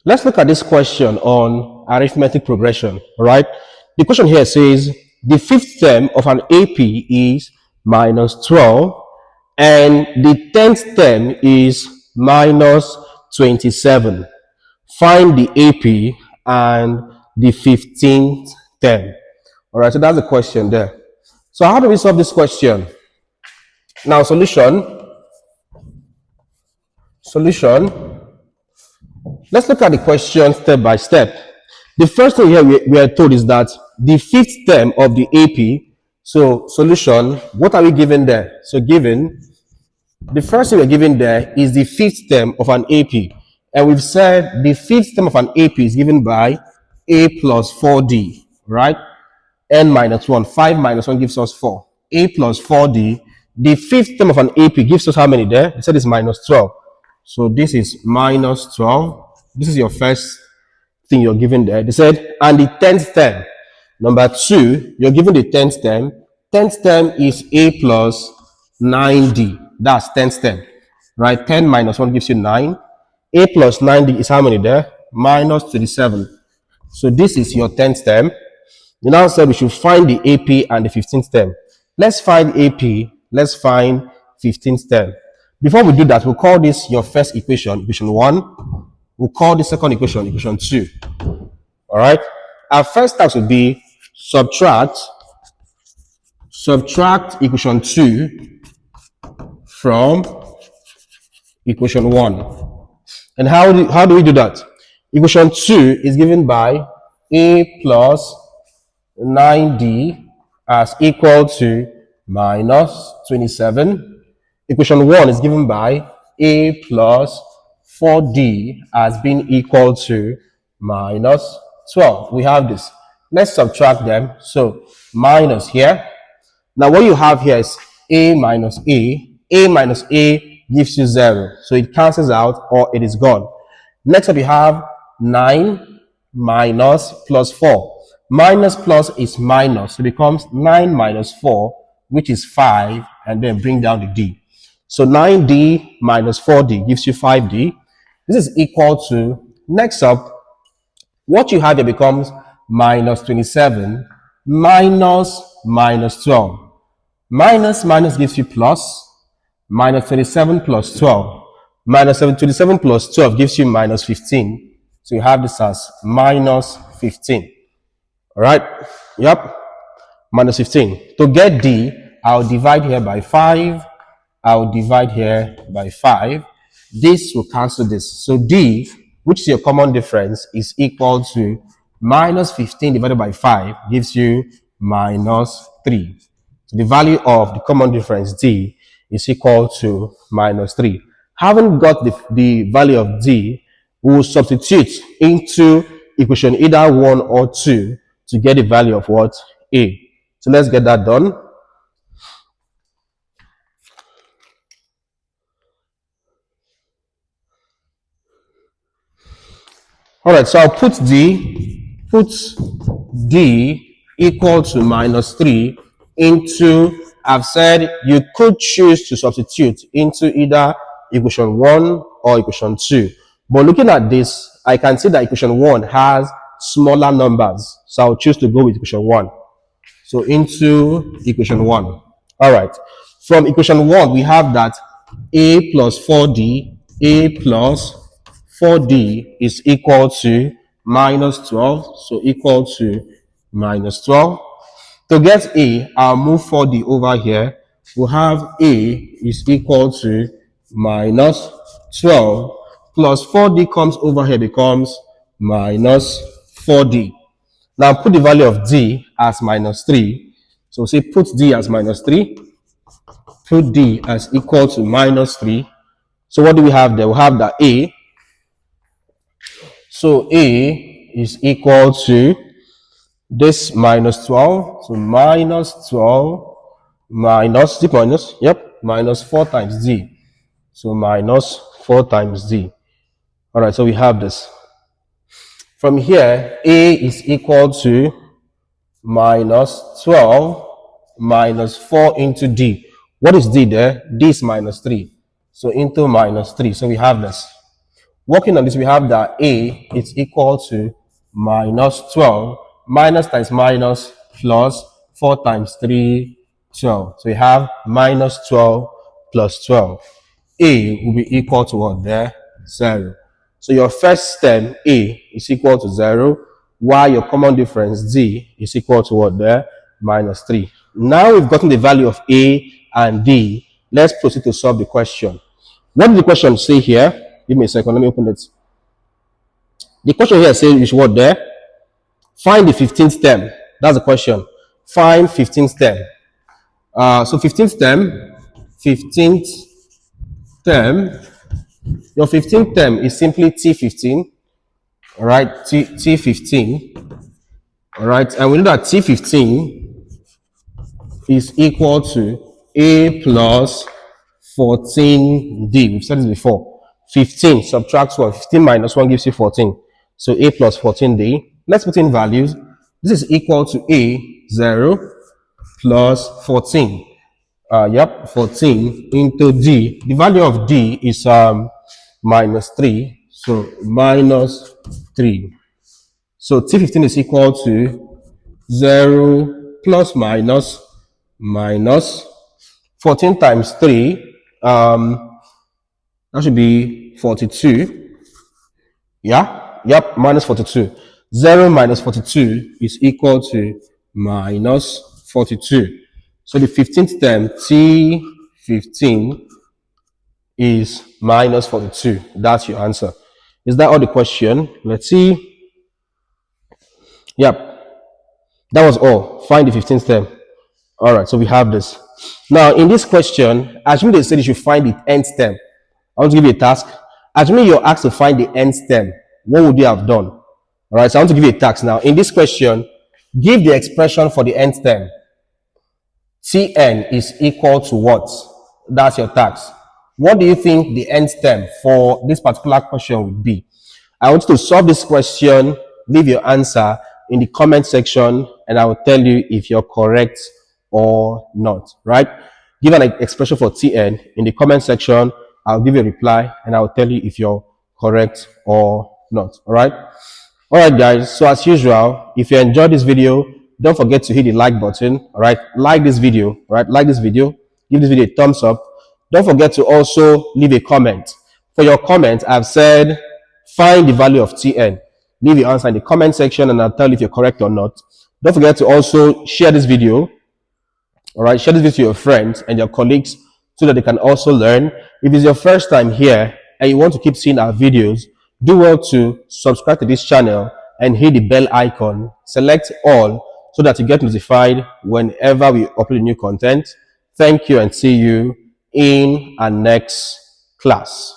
Let's look at this question on arithmetic progression, all right? The question here says the fifth term of an AP is minus 12 and the 10th term is minus 27. Find the AP and the 15th term. All right, so that's the question there. So how do we solve this question? Now, solution. Let's look at the question step by step. The first thing here we are told is that the fifth term of the AP, so solution, what are we given there? So given, the first thing we're given there is the fifth term of an AP. And we've said the fifth term of an AP is given by A plus 4D, right? N minus 1. 5 minus 1 gives us 4. A plus 4D. The fifth term of an AP gives us how many there? We said it's minus 12. So this is minus 12. This is your first thing you're given there. They said, and the 10th term. Number 2, you're given the 10th term. 10th term is A plus 9D. That's 10th term. Right? 10 minus 1 gives you 9. A plus 9D is how many there? Minus 27. So this is your 10th term. You now said we should find the AP and the 15th term. Let's find AP. Let's find 15th term. Before we do that, we'll call this your first equation, equation 1. We'll call the second equation, equation 2. All right? Our first task would be subtract equation 2 from equation 1. And how do we do that? Equation 2 is given by A plus 9D as equal to minus 27. Equation 1 is given by A plus 4D as being equal to minus 12. We have this. Let's subtract them. So minus here. Now what you have here is A minus A. A minus A gives you 0. So it cancels out or it is gone. Next up you have 9 minus plus 4. Minus plus is minus. So it becomes 9 minus 4, which is 5, and then bring down the D. So 9D minus 4D gives you 5D. This is equal to, next up, what you have here becomes minus 27 minus 12. Minus gives you plus. Minus 27 plus 12. Minus 27 plus 12 gives you minus 15. So you have this as minus 15. All right? Yep. Minus 15. To get D, I'll divide here by 5. I'll divide here by 5. This will cancel this. So D, which is your common difference, is equal to minus 15 divided by 5 gives you minus 3. So the value of the common difference, D, is equal to minus 3. Having got the value of D, we will substitute into equation either 1 or 2 to get the value of what? A. So let's get that done. All right, so I'll put D equal to minus 3 into, I've said you could choose to substitute into either equation 1 or equation 2. But looking at this, I can see that equation 1 has smaller numbers. So I'll choose to go with equation 1. So into equation 1. All right. From equation 1, we have that A plus 4D, A plus 4D is equal to minus 12. So equal to minus 12. To get A, I'll move 4D over here. We'll have A is equal to minus 12 plus 4D comes over here, becomes minus 4D. Now put the value of D as minus 3. So say put D as minus 3. Put D as equal to minus 3. So what do we have there? We have the A. So A is equal to this minus 12. So minus 12 minus, is it minus? Yep, minus 4 times D. So minus 4 times D. All right, so we have this. From here, A is equal to minus 12 minus 4 into D. What is D there? D is minus 3. So into minus 3. So we have this. Working on this, we have that A is equal to minus 12, minus times minus plus 4 times 3, 12. So we have minus 12 plus 12. A will be equal to what there? 0. So your first term, A, is equal to 0, while your common difference, D, is equal to what there? Minus 3. Now we've gotten the value of A and D. Let's proceed to solve the question. What did the question say here? Give me a second. Let me open it. The question here says what there? Find the 15th term. That's the question. Find 15th term. So 15th term, your 15th term is simply T15. All right, T15. All right, and we know that T15 is equal to A plus 14D. We've said this before. 15 subtracts 1. 15 minus 1 gives you 14. So A plus 14D. Let's put in values. This is equal to A, 0, plus 14. 14 into D. The value of D is minus 3. So minus 3. So T15 is equal to 0 plus minus 14 times 3. That should be 42. Yeah? Yep, minus 42. 0 minus 42 is equal to minus 42. So the 15th term, T15, is minus 42. That's your answer. Is that all the question? Let's see. Yep, that was all. Find the 15th term. All right, so we have this. Now, in this question, assuming they said you should find the nth term, I want to give you a task. Assuming you're asked to find the nth term, what would you have done? All right, so I want to give you a task now. In this question, give the expression for the nth term. Tn is equal to what? That's your task. What do you think the nth term for this particular question would be? I want you to solve this question, leave your answer in the comment section, and I will tell you if you're correct or not, right? Give an expression for Tn in the comment section. I'll give you a reply, and I'll tell you if you're correct or not, all right? All right, guys, so as usual, if you enjoyed this video, don't forget to hit the like button, all right? Like this video, all right? Like this video, give this video a thumbs up. Don't forget to also leave a comment. For your comment, I've said find the value of Tn. Leave your answer in the comment section and I'll tell you if you're correct or not. Don't forget to also share this video. All right, share this video to your friends and your colleagues so that they can also learn. If it's your first time here and you want to keep seeing our videos, do well to subscribe to this channel and hit the bell icon. Select all so that you get notified whenever we upload new content. Thank you and see you in our next class.